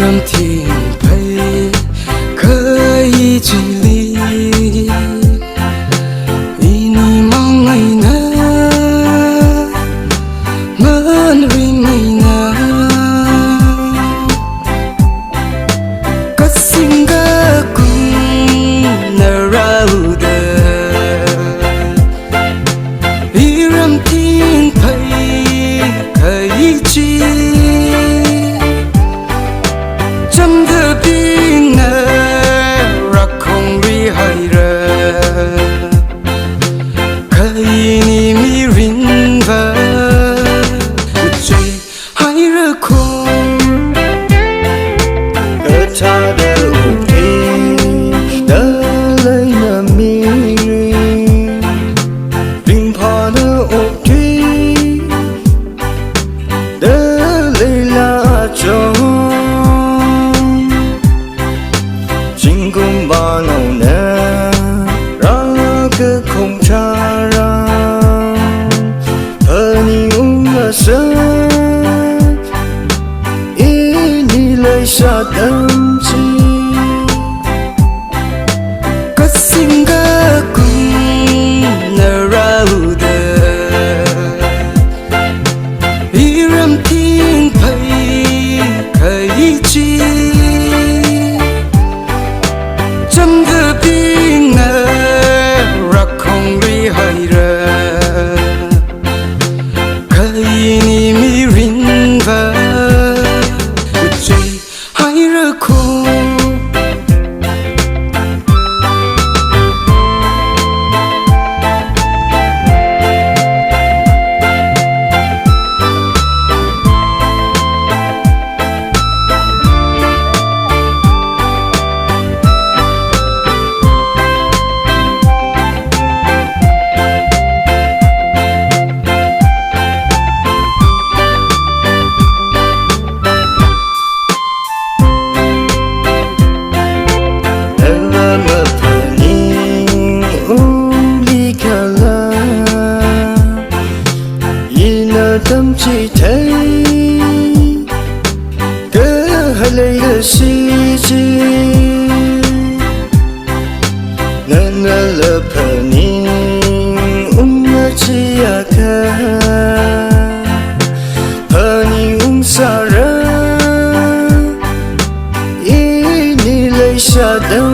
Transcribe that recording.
râm thiên bay khơi chỉ ly ini mong ngày na mơ nuôi ngày na cất sinh ga cùng nở rau đờ đi râm thiên bay khơi chỉ chăm thơ bin ra không ri hay ra khơi ni mi rin va chơi hay ra không ở cha đỡ đi đỡ lấy nợ mi rin phò đỡ đi đỡ lấy la cho chính cũng bao lâu nè ra cứ không cha ra thơ ni ở sớm ý ni lời xa tâm chi cất sinh ga cùng nở rau đờ đi râm thiên bay khơi chi chăm thơ bin ra không ri hay ra khơi ni mi rin va chơi hay ra không tâm chỉ thấy cứ hay lấy cái gì chi nên là phần chi cả phần xa ra ý ni lấy xa đâu